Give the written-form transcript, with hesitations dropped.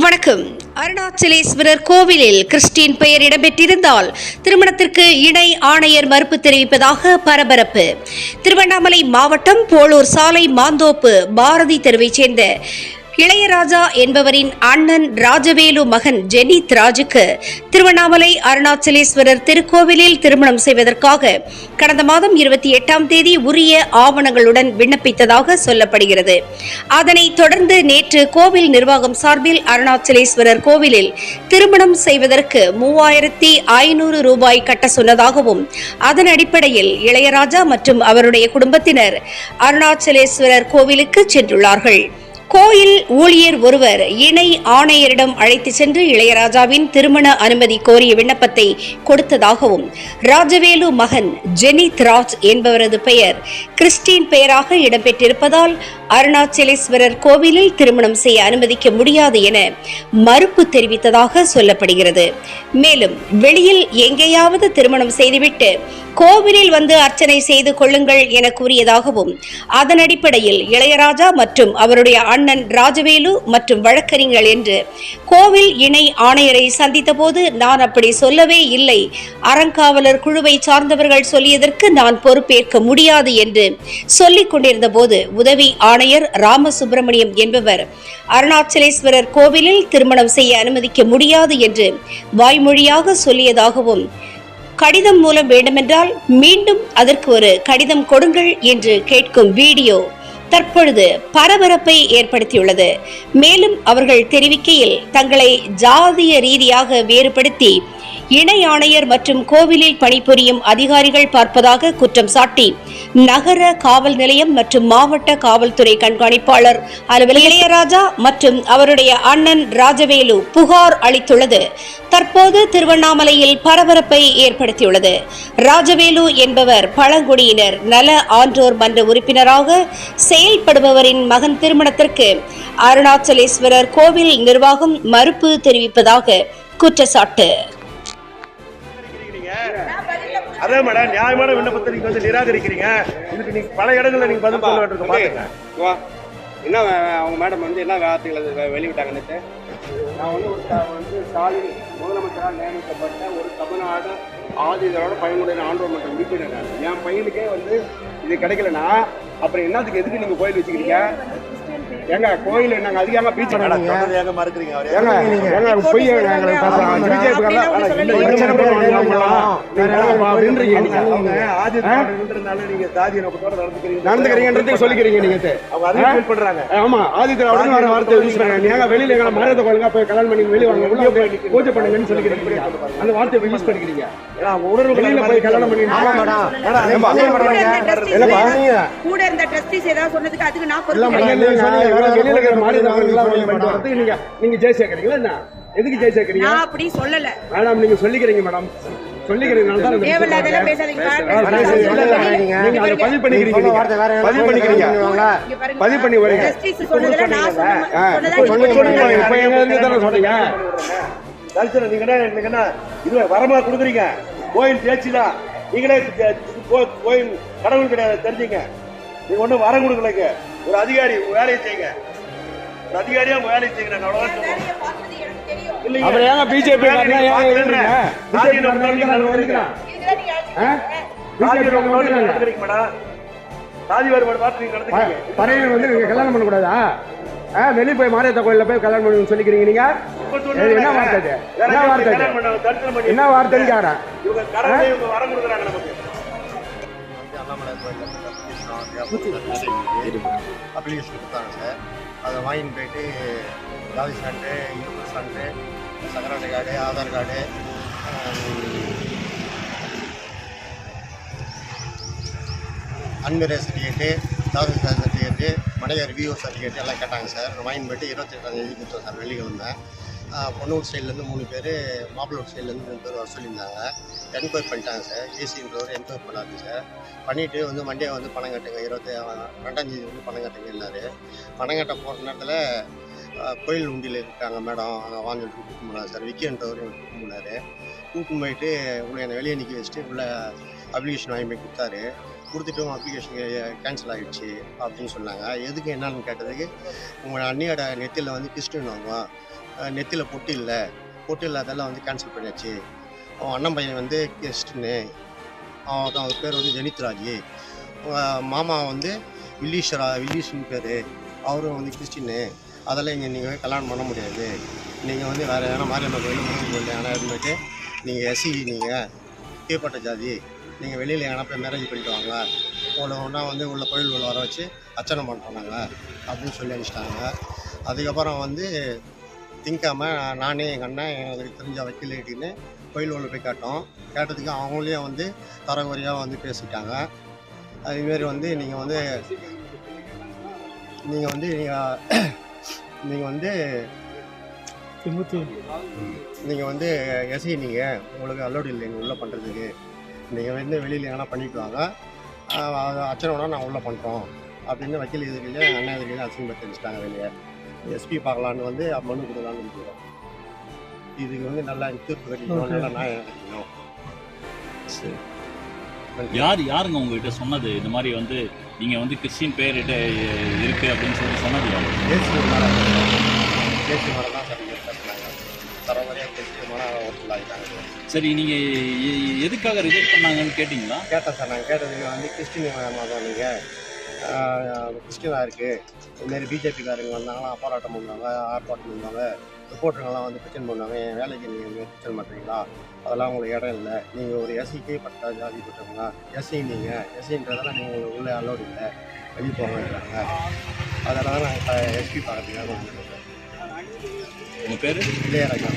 வணக்கம். அருணாச்சலேஸ்வரர் கோவிலில் கிறிஸ்டின் பெயர் இடம்பெற்றிருந்தால் திருமணத்திற்கு இணை ஆணையர் மறுப்பு தெரிவிப்பதாக பரபரப்பு. திருவண்ணாமலை மாவட்டம் போளூர் சாலை மாந்தோப்பு பாரதி தெருவைச் சேர்ந்த இளையராஜா என்பவரின் அண்ணன் ராஜவேலு மகன் ஜெனித் ராஜுக்கு திருவண்ணாமலை அருணாச்சலேஸ்வரர் திருக்கோவிலில் திருமணம் செய்வதற்காக கடந்த மாதம் 28ஆம் தேதி உரிய ஆவணங்களுடன் விண்ணப்பித்ததாக சொல்லப்படுகிறது. அதனைத் தொடர்ந்து நேற்று கோவில் நிர்வாகம் சார்பில் அருணாச்சலேஸ்வரர் கோவிலில் திருமணம் செய்வதற்கு 3500 ரூபாய் கட்ட சொன்னதாகவும் அதன் அடிப்படையில் இளையராஜா மற்றும் அவருடைய குடும்பத்தினர் அருணாச்சலேஸ்வரர் கோவிலுக்கு சென்றுள்ளார்கள். கோயில் ஊழியர் ஒருவர் இணை ஆணையரிடம் அழைத்து சென்று இளையராஜாவின் திருமண அனுமதி கோரிய விண்ணப்பத்தை கொடுத்ததாகவும் ராஜவேலு மகன் ஜெனித் ராஜ் என்பவரது பெயர் கிறிஸ்டின் பெயராக இடம்பெற்றிருப்பதால் அருணாச்சலேஸ்வரர் கோவிலில் திருமணம் செய்ய அனுமதிக்க முடியாது என மறுப்பு தெரிவித்ததாக சொல்லப்படுகிறது. மேலும் வெளியில் எங்கேயாவது திருமணம் செய்துவிட்டு கோவிலில் வந்து அர்ச்சனை செய்து கொள்ளுங்கள் என கூறியதாகவும் அதன் அடிப்படையில் இளையராஜா மற்றும் அவருடைய அண்ணன் ராஜவேலு மற்றும் வழக்கறிஞர்கள் என்று கோவில் இணை ஆணையரை சந்தித்த போது நான் அப்படி சொல்லவே இல்லை, அறங்காவலர் குழுவை சார்ந்தவர்கள் சொல்லியதற்கு நான் பொறுப்பேற்க முடியாது என்று சொல்லிக் கொண்டிருந்த போது உதவி ஆணையர் ராமசுப்பிரமணியம் என்பவர் அருணாச்சலேஸ்வரர் கோவிலில் திருமணம் செய்ய அனுமதிக்க முடியாது என்று வாய்மொழியாக சொல்லியதாகவும் கடிதம் மூலம் வேண்டுமென்றால் மீண்டும் அதற்கு ஒரு கடிதம் கொடுங்கள் என்று கேட்கும் வீடியோ தற்பொழுது பரபரப்பை ஏற்படுத்தியுள்ளது. மேலும் அவர்கள் தெரிவிக்கையில் தங்களை ஜாதிய ரீதியாக வேறுபடுத்தி இணை ஆணையர் மற்றும் கோவிலில் பணிபுரியும் அதிகாரிகள் பார்ப்பதாக குற்றம் சாட்டி நகர காவல் நிலையம் மற்றும் மாவட்ட காவல்துறை கண்காணிப்பாளர் அலுவலக இளையராஜா மற்றும் அவருடைய அண்ணன் ராஜவேலு புகார் அளித்துள்ளது தற்போது திருவண்ணாமலையில் பரபரப்பை ஏற்படுத்தியுள்ளது. ராஜவேலு என்பவர் பழங்குடியினர் நல ஆன்றோர் மன்ற உறுப்பினராக செயல்படுபவரின் மகன் திருமணத்திற்கு அருணாச்சலேஸ்வரர் கோவில் நிர்வாகம் மறுப்பு தெரிவிப்பதாக குற்றச்சாட்டு. அதே மேடம் நியாயமான விண்ணப்பத்தை நீங்க வந்து நிராகரிக்கிறீங்க. இதுக்கு நீங்க பல இடங்கள்ல நீங்க பதில் சொல்ல வேண்டியது பாத்துங்க. என்ன அவங்க மேடம் வந்து என்ன வார்த்தைகளை வெளியிட்டாங்க நேற்று? நான் வந்து ஸ்டாலின் முதலமைச்சராக நியமிக்கப்பட்ட ஒரு தமிழ்நாடு ஆதிதரோட பயனுடைய ஆண்டோர் மன்ற உறுப்பினர். என் பையனுக்கே வந்து இது கிடைக்கலன்னா அப்புறம் என்னத்துக்கு எதுக்கு நீங்க கோயில் வச்சுக்கிறீங்க? ஏங்க கோயில் நாங்க அதிகமா பீச் ஏங்க மறுக்கிறீங்க? பொய் நீங்க ஜாதி நோக்கத்தோட நடந்துக்கிறீங்க சொல்லிக்கிறீங்க. நீங்க அவங்க பண்றாங்க. ஆமா ஆதித்யோட வார்த்தை யூஸ் பண்றாங்க. ஏங்க வெளியில எங்களை மரத்தை கோயிலுங்க போய் கல்யாணம் பண்ணி வெளியே வாங்க உள்ள போய் பூஜை பண்ணுங்கன்னு சொல்லிக்கிறீங்க. அந்த வார்த்தையை யூஸ் பண்ணிக்கிறீங்க. உணர்வு வெளியில போய் கல்யாணம் பண்ணி கூட இருந்த ட்ரஸ்டிஸ் ஏதாவது சொன்னதுக்கு அதுக்கு நான் நீங்க ஜெய் சேர்க்கறீங்களா? என்ன எதுக்கு ஜெய் சேர்க்கறீங்க? நான் அப்படி சொல்லல மேடம். நீங்க சொல்லிக்கிறீங்க மேடம், சொல்லிக்கிறீங்க. பதிவு பண்ணி வரீங்க. இது வரமா கொடுக்குறீங்க. கோயில் தேய்ச்சிதான் நீங்களே கோயில் கடவுள் கிடையாது தெரிஞ்சுங்க. நீங்க ஒண்ணும் வரம் கொடுக்கலைங்க. ஒரு அதிகாரி உங்க வேலையை செய்யுங்க. ஒரு அதிகாரியா உங்க வேலையை செய்யுங்க. அப்புறம் ஏங்க பிஜேபி சாதி வேறுபாடு பார்த்து நீங்க நடந்துக்கிறீங்க. பறையன் வந்து நீங்க கல்யாணம் பண்ண கூடாதா? வெளியே போய் மாரியத்த கோயில போய் கல்யாணம் பண்ணணும்னு சொல்லிக்கிறீங்க. நீங்க என்ன வார்த்தை? என்ன வார்த்தைன்னு கேக்குறேன். இவங்க கடவுளை இவங்க வரம் கொடுக்குறாங்க நமக்கு. அப்ளிகேஷன் கொடுத்தாங்க சார். அதை வாங்கிட்டு போயிட்டு ஜாதி சான்று, இருப்பு சான்று, சக்கராட்டை கார்டு, ஆதார் கார்டு, அன்மேரேஜ் சர்டிஃபிகேட்டு, ஜாதி சர்டிஃபிகேட்டு, மனைவி ரிவியூ சர்டிஃபிகேட் எல்லாம் கேட்டாங்க சார். வாங்கிட்டு போயிட்டு 28ஆம் தேதி கொடுத்தோம் சார். வெள்ளிக்கிழமை பொண்ணூர் சைட்லேருந்து 3 பேர், மாப்பிள்ளூர் சைட்லேருந்து 2 பேர் வர சொல்லியிருந்தாங்க. என்கொயரி பண்ணிட்டாங்க சார். ஏசின்றவர் என்கொயரி பண்ணாரு சார். பண்ணிவிட்டு வந்து மண்டே வந்து பணம் கட்டுங்க, 22ஆம் தேதி வந்து பணம் கட்டுங்க எல்லாரு. பணம் கட்ட போகிற நேரத்தில் கோயில் உண்டியில் இருக்காங்க மேடம், அங்கே வாங்கிட்டு கூப்பிட்டு போனார் சார். விக்கின்றவர் கூப்பிட்டு போனார். கூப்பிட்டு போயிட்டு உங்களை என்னை வெளியே நிற்க வச்சுட்டு உள்ள அப்ளிகேஷன் வாங்கி போய் கொடுத்தாரு. கொடுத்துட்டும் அப்ளிகேஷன் கேன்சல் ஆகிடுச்சு அப்படின்னு சொன்னாங்க. எதுக்கு என்னன்னு கேட்டதுக்கு உங்கள் அண்ணியோட நெத்தியில் வந்து கிறிஸ்டின் வாங்குவோம், நெத்தியில் பொட்டு இல்லாதெல்லாம் வந்து கேன்சல் பண்ணியாச்சு. அவன் அண்ணன் பையன் வந்து கிறிஸ்டின்னு, அவர் பேர் வந்து ஜெனித்ராஜ். மாமா வந்து வில்லீஷ்னு பேர், அவரும் வந்து கிறிஸ்டின்னு. அதெல்லாம் இங்கே நீங்கள் கல்யாணம் பண்ண முடியாது. நீங்கள் வந்து வேறு எதனா மாரியம்மன் கோயில் முருகன் கோயில் எதனா இருந்துட்டு நீங்கள் எஸ்சி, நீங்கள் கீழ்பட்ட ஜாதி, நீங்கள் வெளியில் எதனா போய் மேரேஜ் பண்ணிட்டு வாங்க, உங்களை ஒன்றா வந்து உள்ள கோயில் வர வச்சு அர்ச்சனை பண்ணுறாங்க அப்படின்னு சொல்லி அனுப்பிச்சிட்டாங்க. அதுக்கப்புறம் வந்து திங்காம நானே எங்கள் அண்ணன் எனக்கு தெரிஞ்ச வக்கீல்கிட்டன்னு கோயில் உள்ள போய் கேட்டதுக்கு அவங்களே வந்து தரகுறையாக வந்து பேசிட்டாங்க. அதுமாரி வந்து நீங்கள் வந்து எஸ்ஐ, நீங்கள் உங்களுக்கு அலோடு இல்லைங்க உள்ளே பண்ணுறதுக்கு. நீங்கள் வந்து வெளியில் எதனா பண்ணிட்டு வாங்க, அர்ச்சனைனா நான் உள்ளே பண்ணுறோம் அப்படின்னு வக்கீல் எதிரிலே அண்ணன் எதிரிலே அசிங்கப்பட்டு தெரிஞ்சிட்டாங்க. வெளியே எஸ்பி பார்க்கலான்னு வந்து மனு கொடுக்கலான்னு இருக்கிறோம். இதுக்கு வந்து நல்லா தீர்ப்பு கட்டிக்கணும், நல்லா நியாயம் கட்டிக்கணும். சரி, யாருங்க உங்ககிட்ட சொன்னது இந்த மாதிரி வந்து நீங்கள் வந்து கிறிஸ்டின் பேர்கிட்ட இருக்குது அப்படின்னு சொன்னது யாரு? கேசி மரம் தான் சர்டிஃபிகேட் கட்டினாங்க. தரவரையாக கேசி மரம் ஒருத்தர் ஆகிட்டாங்க. சரி, நீங்கள் எதுக்காக ரிஜெக்ட் பண்ணாங்கன்னு கேட்டிங்களா? கேட்டேன் சார். நாங்கள் கேட்டதுக்கு வந்து கிறிஸ்டின் மதம், நீங்கள் கிறிஸ்டினாக இருக்குது, இதுமாரி பிஜேபிக்காரங்க வந்தாங்கன்னா போராட்டம் பண்ணுவாங்க, ஆர்ப்பாட்டம் பண்ணுவாங்க, ரிப்போர்ட்டருங்கெல்லாம் வந்து பிரச்சனை பண்ணுவாங்க, என் வேலைக்கு நீங்கள் பிரச்சனை பண்ணுறீங்களா, அதெல்லாம் உங்களுக்கு இடம் இல்லை, நீங்கள் ஒரு எஸ்சிக்கே பட்ட ஜாதி பட்டவங்களா, நீங்கள் எஸ்சின்றதெல்லாம் நீங்கள் உங்களுக்கு உள்ளே அலோடு இல்லை, வெளியே போங்கன்றாங்க. அதனால தான் நாங்கள் எஸ்பி பார்க்கறதுக்காக வந்துருக்கோம். உங்கள் பேர்? இளையராஜா.